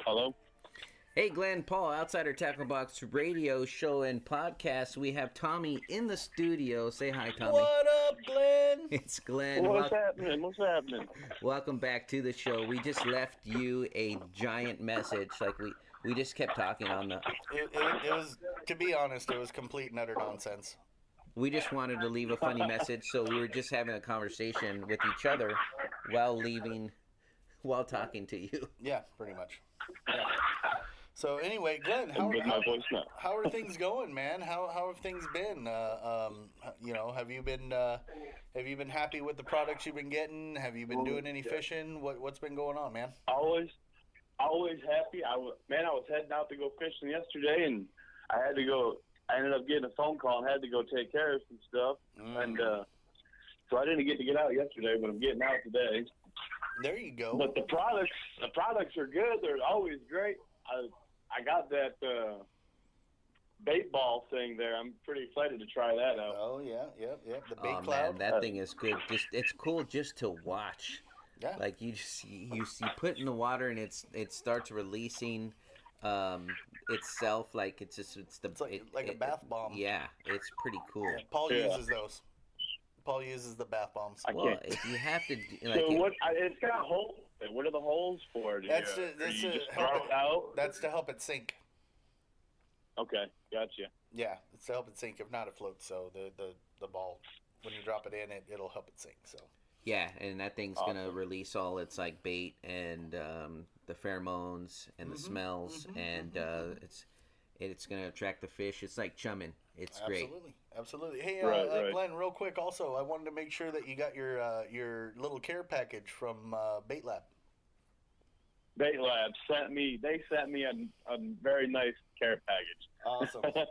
Hello? Hey, Glenn, Paul, Outsider Tackle Box radio show and podcast. We have Tommy in the studio. Say hi, Tommy. What up, Glenn? It's Glenn. What's happening? What's happening? Welcome back to the show. We just left you a giant message. Like we just kept talking on the. It was, to be honest, it was complete and utter nonsense. We just wanted to leave a funny message, so we were just having a conversation with each other while talking to you. Yeah, pretty much. Yeah. So anyway, Glenn, how are things going, man? How have things been? Have you been happy with the products you've been getting? Have you been doing any fishing? What's been going on, man? Always happy. I was heading out to go fishing yesterday, and I ended up getting a phone call and had to go take care of some stuff, and so I didn't get to get out yesterday, but I'm getting out today. There you go. But the products are good. They're always great. I got that bait ball thing there. I'm pretty excited to try that out. Oh yeah, yep. The bait Oh cloud. man, that thing is good. It's cool just to watch. Yeah. Like you put in the water and it starts releasing itself like it's like a bath bomb. Yeah, it's pretty cool. Yeah, Paul uses those. Paul uses the bath bombs. Well, if you have to, it's got holes. What are the holes for? That's to help it sink. Okay, gotcha. Yeah, it's to help it sink. If not, it floats. So the ball, when you drop it in, it'll help it sink. So. Yeah, and that thing's gonna release all its like bait and the pheromones and the smells, and it's gonna attract the fish. It's like chumming. It's great. Absolutely. Hey, right. Glenn, real quick. Also, I wanted to make sure that you got your little care package from Bait Lab. Bait Lab sent me a very nice care package.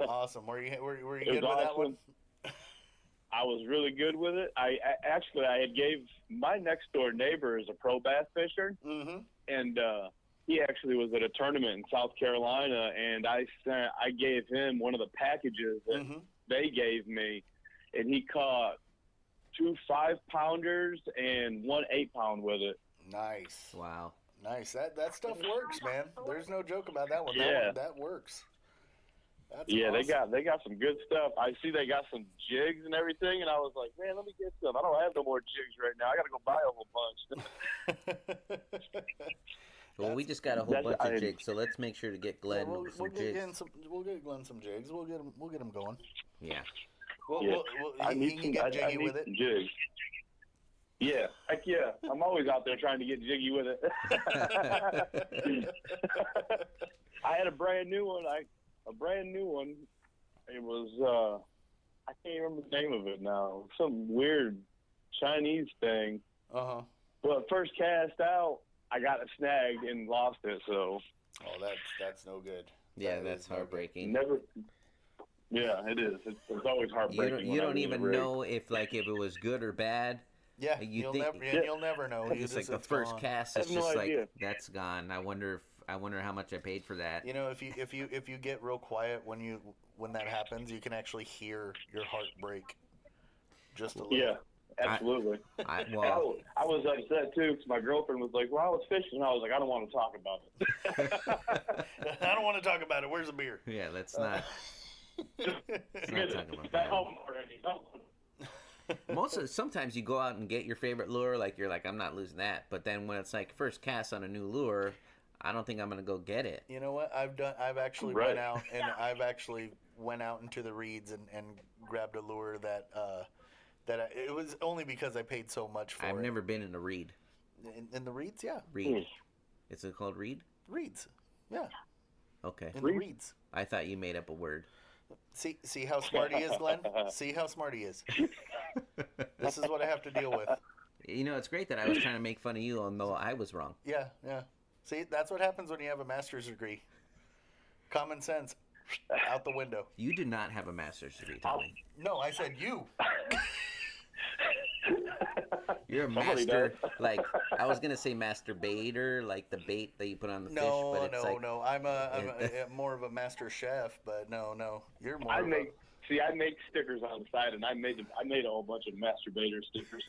Awesome. Were you good with that one? I was really good with it. I had gave my next door neighbor is a pro bass fisher, and he actually was at a tournament in South Carolina, and I gave him one of the packages that they gave me, and he caught 2 5-pounders and 1 8-pound with it. Nice. Wow. Nice. That stuff works, man. There's no joke about that one. That works. That's awesome. They got some good stuff. I see they got some jigs and everything, and I was like, man, let me get some. I don't have no more jigs right now. I got to go buy a whole bunch. Well, we just got a whole bunch of jigs, so let's make sure to get Glenn some jigs. We'll get Glenn some jigs. We'll get him going. Yeah. He can get jiggy with it. Jigs. Yeah, heck yeah. I'm always out there trying to get jiggy with it. I had a brand new one. It was, I can't remember the name of it now. Some weird Chinese thing. Uh-huh. But first cast out, I got it snagged and lost it, so. Oh, that's no good. Yeah, that's heartbreaking. Never. Yeah, it is. It's always heartbreaking. You don't even know if it was good or bad. Yeah, you'll never know. It's like the first cast, it's just like that's gone. I wonder how much I paid for that. You know, if you get real quiet when that happens, you can actually hear your heart break. Just a little. Yeah, absolutely. I was upset too because my girlfriend was like, "Well, I was fishing." And I was like, "I don't want to talk about it." I don't want to talk about it. Where's the beer? Yeah, let's not. Let's not talk about that. Sometimes you go out and get your favorite lure, you're like, I'm not losing that. But then when it's like first cast on a new lure, I don't think I'm gonna go get it. You know what? I've actually went out into the reeds and grabbed a lure that it was only because I paid so much for it. I've never been in a reed. In the reeds, yeah. Reed. Is it called reed? Reeds, yeah. Okay. In the reeds. I thought you made up a word. See how smart he is, Glenn? See how smart he is. This is what I have to deal with. You know, it's great that I was trying to make fun of you, although I was wrong. Yeah. See, that's what happens when you have a master's degree. Common sense, out the window. You do not have a master's degree, Tommy. No, I said you. You're a master, I was gonna say masturbator, like the bait that you put on the fish. But it's no. I'm more of a master chef, but no. You're more. See, I make stickers on the side, and I made a whole bunch of masturbator stickers.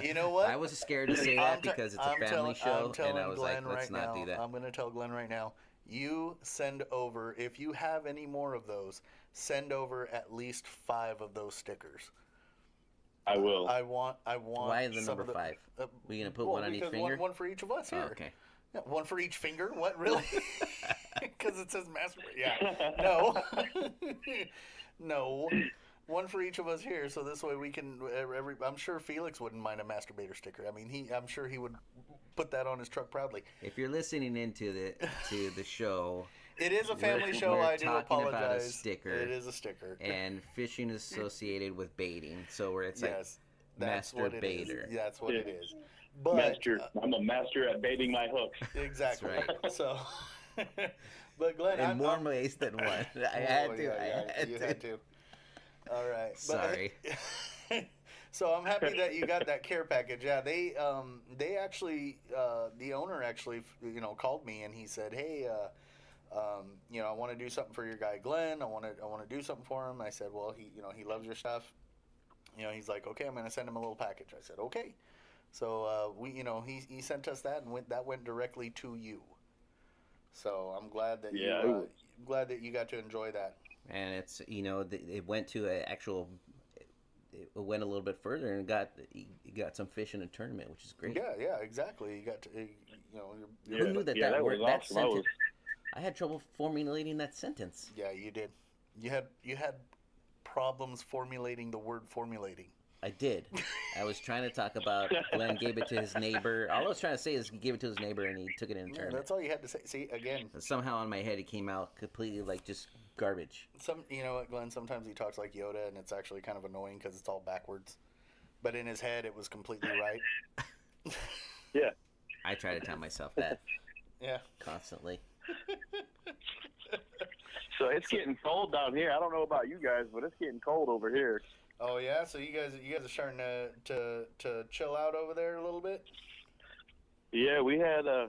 You know what? I was scared to say that because it's a family show, and I was Glenn like, let's not do that. I'm going to tell Glenn right now. You send over, if you have any more of those, send over at least 5 of those stickers. I will. I want. Why the number 5? We gonna put one on each finger? One for each of us here. Oh, okay. Yeah, one for each finger? What, really? Because it says masturbate. Yeah. No. No. One for each of us here, so this way we can. I'm sure Felix wouldn't mind a masturbator sticker. I mean, I'm sure he would put that on his truck proudly. If you're listening into the show, it is a family show. I do apologize. About a sticker. It is a sticker. And fishing is associated with baiting, so where it's yes, like masturbator. That's what it is. But I'm a master at baiting my hooks. Exactly. That's right. So, but Glenn, in more ways than one. I had to. You had to. All right. Sorry. So I'm happy that you got that care package. Yeah, they actually, the owner actually, called me and he said, hey, I want to do something for your guy Glenn. I want to do something for him. I said, well, he loves your stuff. He's like, okay, I'm going to send him a little package. I said, okay. So he sent us that, and that went directly to you. So I'm glad that you got to enjoy that. And it's it went to it went a little bit further and got some fish in a tournament, which is great. Yeah, exactly. You got to who knew that word, that awesome. sentence? I had trouble formulating that sentence. Yeah, you did. You had problems formulating the word formulating. I did. I was trying to talk about Glenn gave it to his neighbor. All I was trying to say is he gave it to his neighbor and he took it in a tournament. That's all you had to say. See, again. Somehow in my head it came out completely like just garbage. You know what, Glenn? Sometimes he talks like Yoda and it's actually kind of annoying because it's all backwards. But in his head it was completely right. Yeah. I try to tell myself that. Yeah. Constantly. So it's getting cold down here. I don't know about you guys, but it's getting cold over here. Oh yeah, so you guys are starting to chill out over there a little bit. Yeah, we had our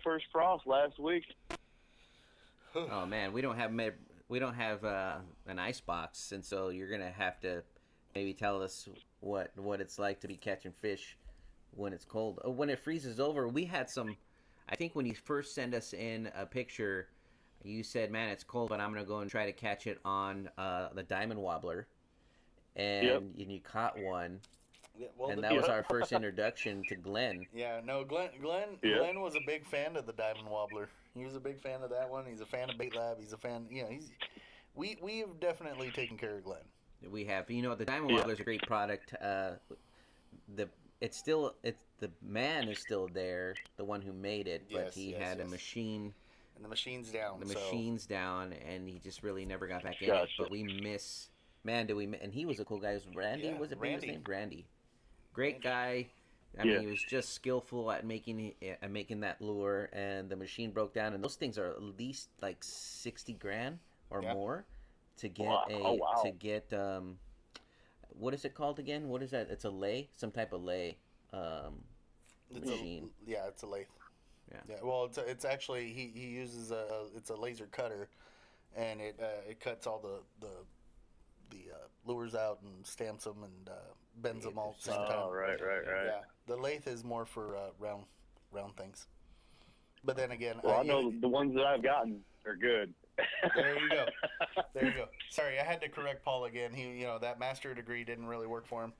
first frost last week. Oh man, we don't have an ice box, and so you're gonna have to maybe tell us what it's like to be catching fish when it's cold. When it freezes over, we had some. I think when you first sent us in a picture, you said, "Man, it's cold, but I'm gonna go and try to catch it on the diamond wobbler." And you caught one, and that was our first introduction to Glenn. Yeah, no, Glenn was a big fan of the diamond wobbler. He was a big fan of that one. He's a fan of Bait Lab. He's a fan. We have definitely taken care of Glenn. We have. The diamond wobbler is a great product. The man is still there, the one who made it, but he had a machine. And the machine's down. The machine's down, and he just really never got back in it. But we miss. Man, and he was a cool guy. It was Randy. Yeah, was it Randy. His name? Randy. Great guy. I mean, he was just skillful at making that lure, and the machine broke down. And those things are at least like $60,000 or more to get to get what is it called again? What is that? It's a lay, some type of lay machine. It's a lathe. Yeah. Well, it's actually he uses it's a laser cutter, and it cuts all the lures out and stamps them and bends them all at the same time. Oh, right. Yeah, the lathe is more for round things. But then again, I know the ones that I've gotten are good. There you go. Sorry, I had to correct Paul again. He, that master degree didn't really work for him.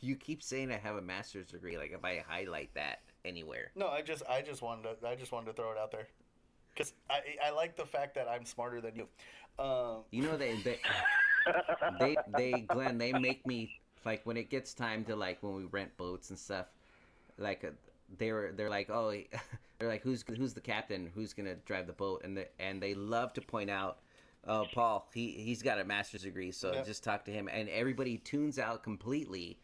You keep saying I have a master's degree, like if I highlight that anywhere. No, I just wanted to throw it out there because I like the fact that I'm smarter than you. Glenn, they make me like when it gets time to like when we rent boats and stuff, like they're like, oh, they're like, who's the captain, who's gonna drive the boat, and they love to point out, oh, Paul, he's got a master's degree, so just talk to him, and everybody tunes out completely,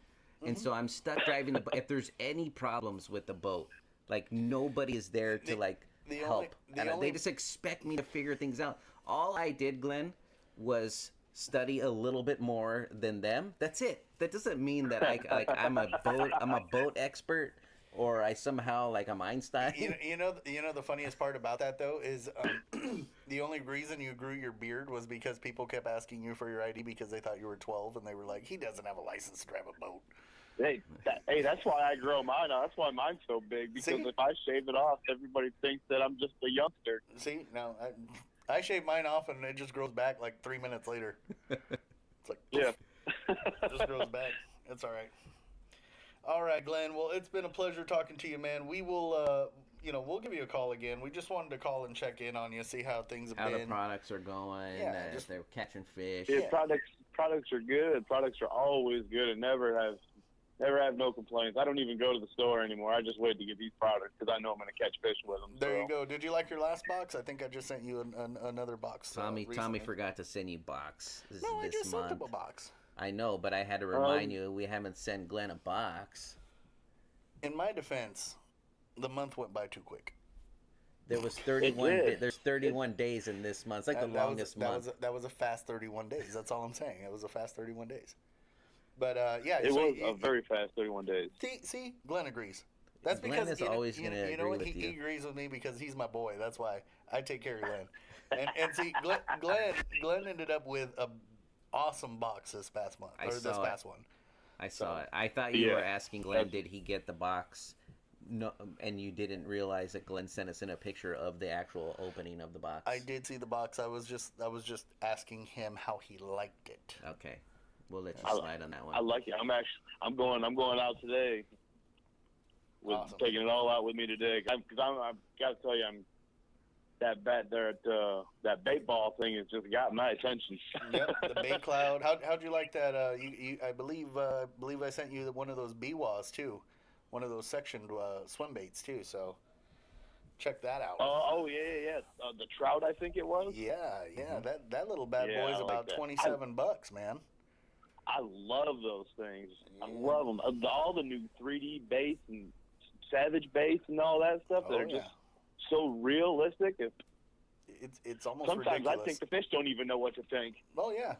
and so I'm stuck driving the boat. If there's any problems with the boat, like nobody is there to help, they just expect me to figure things out. All I did, Glenn, was study a little bit more than them. That's it. That doesn't mean that I'm a boat expert, or I somehow I'm Einstein. You know the funniest part about that though is the only reason you grew your beard was because people kept asking you for your ID because they thought you were 12, and they were like, he doesn't have a license to drive a boat. Hey, that's why I grow mine out. That's why mine's so big, because if I shave it off, everybody thinks that I'm just a youngster. See, now I shave mine off, and it just grows back like 3 minutes later. It's like, yeah. It just grows back. It's all right. All right, Glenn. Well, it's been a pleasure talking to you, man. We will, we'll give you a call again. We just wanted to call and check in on you, see how things have been. How the products are going, if they're catching fish. Yeah, products are good. Products are always good and never have no complaints. I don't even go to the store anymore. I just wait to get these products because I know I'm going to catch fish with them. There you go. Did you like your last box? I think I just sent you another box. Tommy forgot to send you box this I just month. sent him a box. I know, but I had to remind you we haven't sent Glenn a box. In my defense, the month went by too quick. There was 31. There's 31 days in this month. It's like the longest month. That was a fast 31 days. That's all I'm saying. It was a fast 31 days. But it was a very fast 31 days. See, Glenn agrees. That's Glenn because is always going to agree with you. He agrees with me because he's my boy. That's why I take care of Glenn. and see, Glenn ended up with a awesome box this past month this past one. I saw it. I thought you were asking Glenn, did he get the box? No, and you didn't realize that Glenn sent us in a picture of the actual opening of the box. I did see the box. I was just asking him how he liked it. Okay. We'll let you slide on that one. I like it. I'm going out today. Awesome. Taking it all out with me today. Because I've got to tell you, that bat there at that bait ball thing has just got my attention. Yep, the bait cloud. How'd you like that? I believe I sent you one of those biwas too, one of those sectioned swim baits too. So check that out. Oh yeah. The trout, I think it was. Yeah. Mm-hmm. That little bad boy's about $27, man. I love those things. Yeah. I love them. All the new 3D baits and Savage baits and all that stuff that are just so realistic. It's almost sometimes ridiculous. I think the fish don't even know what to think. Oh yeah.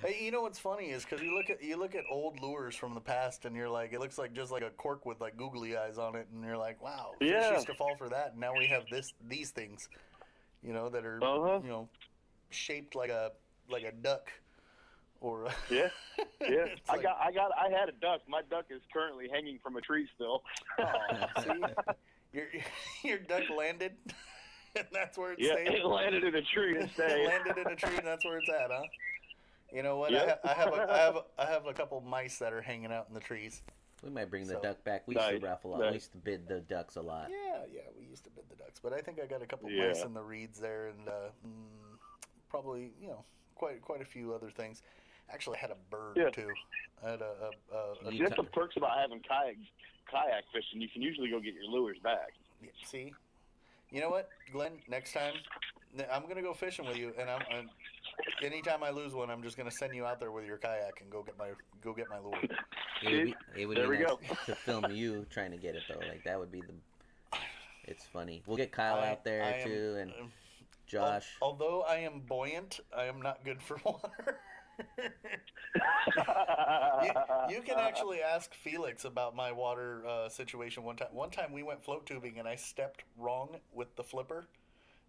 Hey, you know what's funny is because you look at old lures from the past and you're like, it looks like just like a cork with like googly eyes on it, and you're like, wow, fish used to fall for that, and now we have these things, that are shaped like a duck. Or yeah. I had a duck. My duck is currently hanging from a tree still. Oh, see, your duck landed, and that's where it stayed. Yeah, it landed in a tree and stayed. It landed in a tree, and that's where it's at, huh? You know what? Yep. I have a couple mice that are hanging out in the trees. We might bring the duck back. We used to raffle a lot. We used to bid the ducks a lot. Yeah, we used to bid the ducks, but I think I got a couple mice in the reeds there, and probably quite a few other things. Actually, I had a bird too. I had That's the perks about having kayak fishing. You can usually go get your lures back. Yeah, see, you know what, Glenn? Next time, I'm gonna go fishing with you, and anytime I lose one, I'm just gonna send you out there with your kayak and go get my lure. It would be nice to film you trying to get it though. Like that would be It's funny. We'll get Kyle out there too, and Josh. Although I am buoyant, I am not good for water. you can actually ask Felix about my water situation one time. One time we went float tubing and I stepped wrong with the flipper,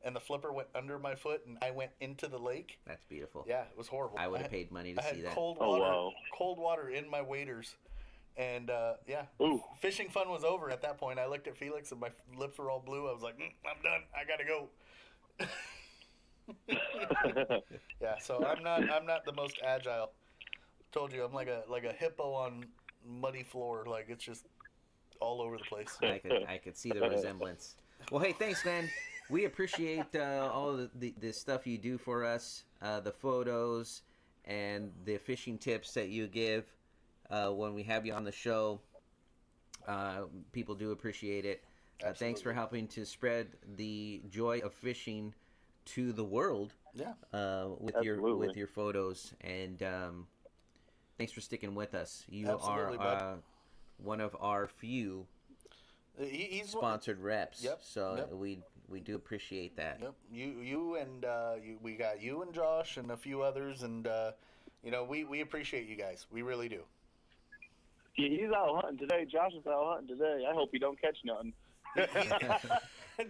and the flipper went under my foot and I went into the lake. That's beautiful. Yeah, it was horrible. I would have paid money to see that. Cold water in my waders, and fishing fun was over at that point. I looked at Felix and my lips were all blue. I was like, I'm done. I gotta go. Yeah, so I'm not the most agile. Told you I'm like a hippo on muddy floor. Like it's just all over the place. I could see the resemblance. Well, hey, thanks, man. We appreciate all the stuff you do for us, the photos and the fishing tips that you give when we have you on the show. People do appreciate it. Thanks for helping to spread the joy of fishing to the world. With your photos, and thanks for sticking with us. You are one of our few sponsored reps. Yep. So we do appreciate that. Yep. We got you and Josh and a few others, and we appreciate you guys. We really do. Yeah, he's out hunting today. Josh is out hunting today. I hope he don't catch nothing.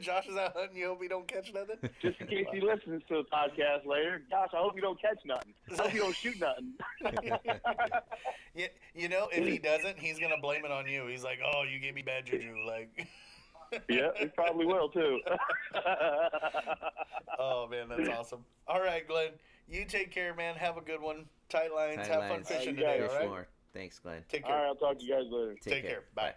Josh is out hunting. You hope he don't catch nothing? Just in case he listens to the podcast later. Gosh, I hope you don't catch nothing. I hope you don't shoot nothing. Yeah, you know, if he doesn't, he's going to blame it on you. He's like, oh, you gave me bad juju. Like... Yeah, he probably will, too. Oh, man, that's awesome. All right, Glenn. You take care, man. Have a good one. Tight lines. Have fun fishing today, all right? More. Thanks, Glenn. Take care. All right, I'll talk to you guys later. Take care. Bye.